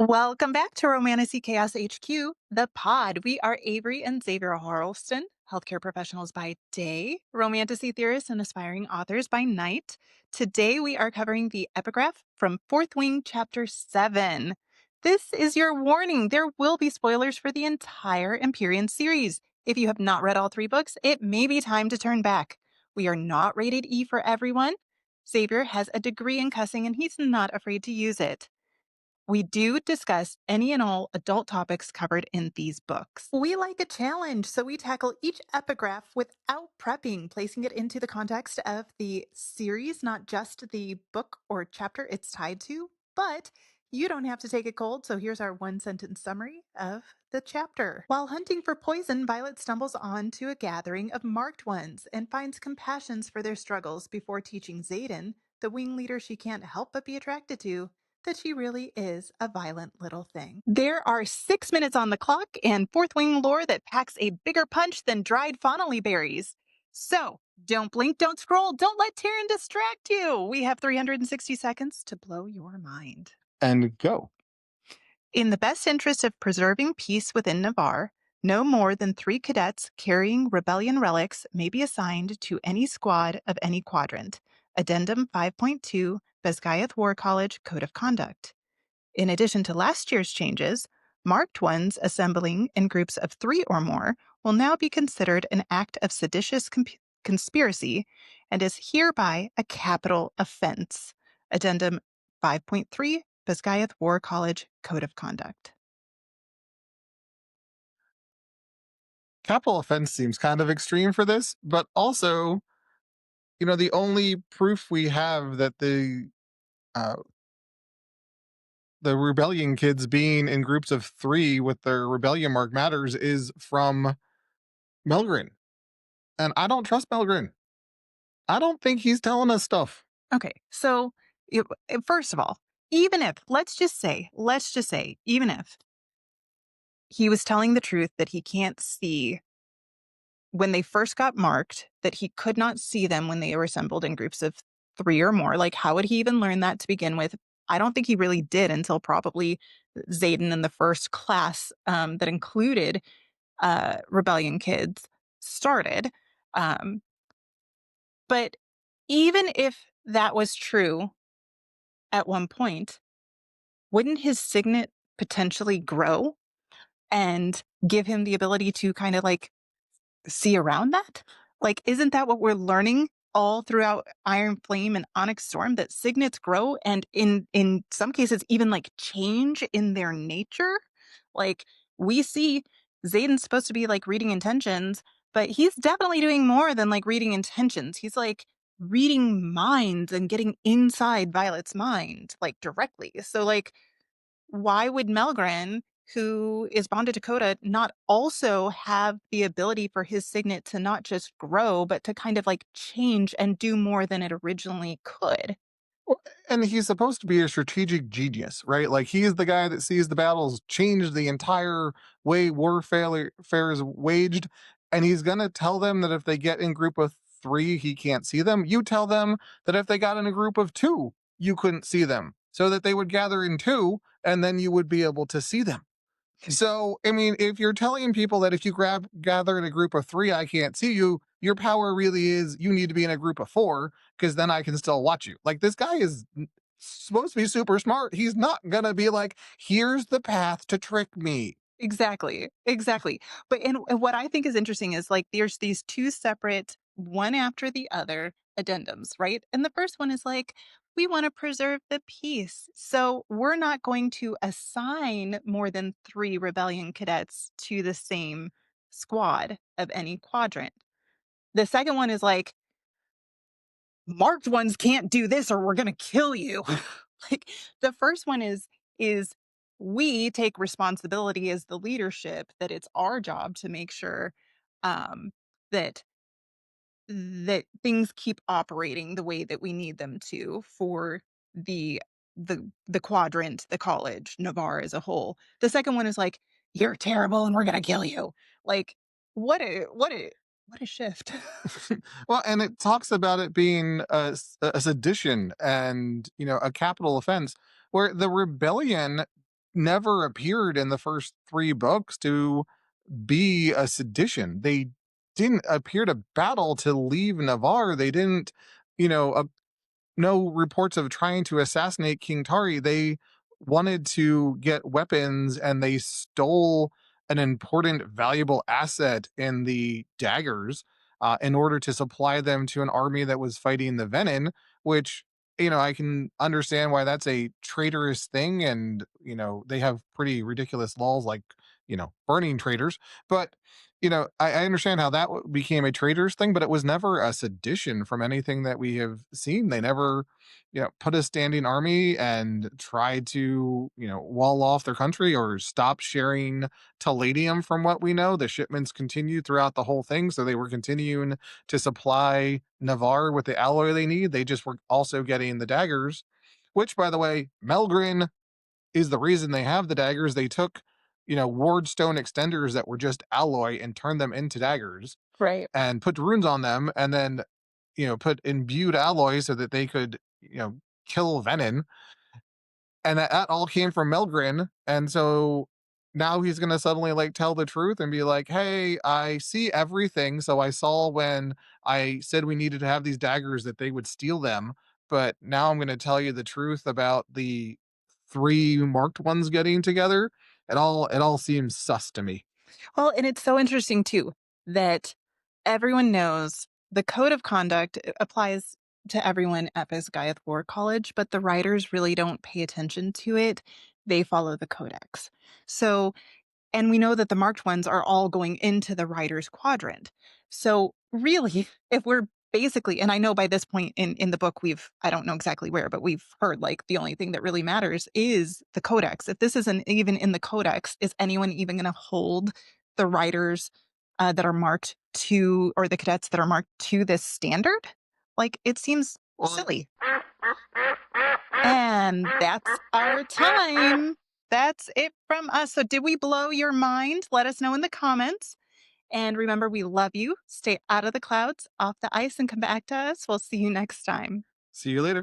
Welcome back to Romantasy Chaos HQ, the pod. We are Avery and Xavier Harleston, healthcare professionals by day, romantasy theorists and aspiring authors by night. Today we are covering the epigraph from Fourth Wing, Chapter 7. This is your warning. There will be spoilers for the entire Empyrean series. If you have not read all three books, it may be time to turn back. We are not rated E for everyone. Xavier has a degree in cussing and he's not afraid to use it. We do discuss any and all adult topics covered in these books. We like a challenge, so we tackle each epigraph without prepping, placing it into the context of the series, not just the book or chapter it's tied to. But you don't have to take it cold, so here's our one sentence summary of the chapter. While hunting for poison, Violet stumbles onto a gathering of marked ones and finds compassions for their struggles before teaching Xaden, the wing leader she can't help but be attracted to, that she really is a violent little thing. There are 6 minutes on the clock and Fourth Wing lore that packs a bigger punch than dried Fonnelly berries. So, don't blink, don't scroll, don't let Taryn distract you. We have 360 seconds to blow your mind. And go. In the best interest of preserving peace within Navarre, no more than 3 cadets carrying rebellion relics may be assigned to any squad of any quadrant. Addendum 5.2, Bezgayath War College Code of Conduct. In addition to last year's changes, marked ones assembling in groups of 3 or more will now be considered an act of seditious conspiracy and is hereby a capital offense. Addendum 5.3, Bezgayath War College Code of Conduct. Capital offense seems kind of extreme for this, but also, the only proof we have that uh, the rebellion kids being in groups of 3 with their rebellion mark matters is from Melgren. And I don't trust Melgren. I don't think he's telling us stuff. Okay, so first of all, even if, let's just say, even if he was telling the truth that he can't see when they first got marked, that he could not see them when they were assembled in groups of 3 or more. Like, how would he even learn that to begin with? I don't think he really did until probably Xaden in the first class that included Rebellion kids started. Um, but even if that was true at one point, wouldn't his signet potentially grow and give him the ability to kind of like see around that? Like, isn't that what we're learning all throughout Iron Flame and Onyx Storm, that signets grow and in some cases even like change in their nature? Like, we see Xaden's supposed to be like reading intentions, but he's definitely doing more than like reading intentions. He's like reading minds and getting inside Violet's mind like directly. So like, why would Melgren, who is bonded to Coda, not also have the ability for his signet to not just grow, but to kind of like change and do more than it originally could? Well, and he's supposed to be a strategic genius, right? Like, he is the guy that sees the battles change the entire way warfare is waged. And he's going to tell them that if they get in group of 3, he can't see them. You tell them that if they got in a group of 2, you couldn't see them. So that they would gather in 2 and then you would be able to see them. So, I mean, if you're telling people that if you gather in a group of 3, I can't see you, your power really is you need to be in a group of 4 because then I can still watch you. Like, this guy is supposed to be super smart. He's not going to be like, here's the path to trick me. Exactly. Exactly. But and what I think is interesting is like there's these 2 separate, one after the other addendums, right? And the first one is like, we want to preserve the peace. So we're not going to assign more than 3 rebellion cadets to the same squad of any quadrant. The second one is like, marked ones can't do this or we're going to kill you. Like, the first one is we take responsibility as the leadership, that it's our job to make sure um that things keep operating the way that we need them to for the the quadrant, the college, Navarre as a whole. The second one is like, you're terrible and we're going to kill you. Like, what a shift. Well, and it talks about it being a sedition and, a capital offense where the rebellion never appeared in the first 3 books to be a sedition. They didn't appear to battle to leave Navarre. They didn't, you know, no reports of trying to assassinate King Tari. They wanted to get weapons and they stole an important, valuable asset in the daggers in order to supply them to an army that was fighting the Venin, which, I can understand why that's a traitorous thing. And, they have pretty ridiculous laws like, burning traitors. But, I understand how that became a traitorous thing, but it was never a sedition from anything that we have seen. They never, put a standing army and tried to, wall off their country or stop sharing palladium. From what we know, the shipments continued throughout the whole thing. So they were continuing to supply Navarre with the alloy they need. They just were also getting the daggers, which, by the way, Melgrin is the reason they have the daggers. They took, wardstone extenders that were just alloy and turned them into daggers Right. and put runes on them, and then, put imbued alloy so that they could, kill Venin. And that all came from Melgrin. And so now he's going to suddenly like tell the truth and be like, hey, I see everything. So I saw when I said we needed to have these daggers that they would steal them. But now I'm going to tell you the truth about the 3 marked ones getting together. It all seems sus to me. Well, and it's so interesting too that everyone knows the code of conduct applies to everyone at Gaiath War College, but the writers really don't pay attention to it. They follow the codex. So, and we know that the marked ones are all going into the writer's quadrant. So really, if we're basically, and I know by this point in the book, I don't know exactly where, but we've heard like the only thing that really matters is the codex. If this isn't even in the codex, is anyone even going to hold the writers that are marked to, or the cadets that are marked to this standard? Like, it seems Well, silly. And that's our time. That's it from us. So, did we blow your mind? Let us know in the comments. And remember, we love you. Stay out of the clouds, off the ice, and come back to us. We'll see you next time. see you later.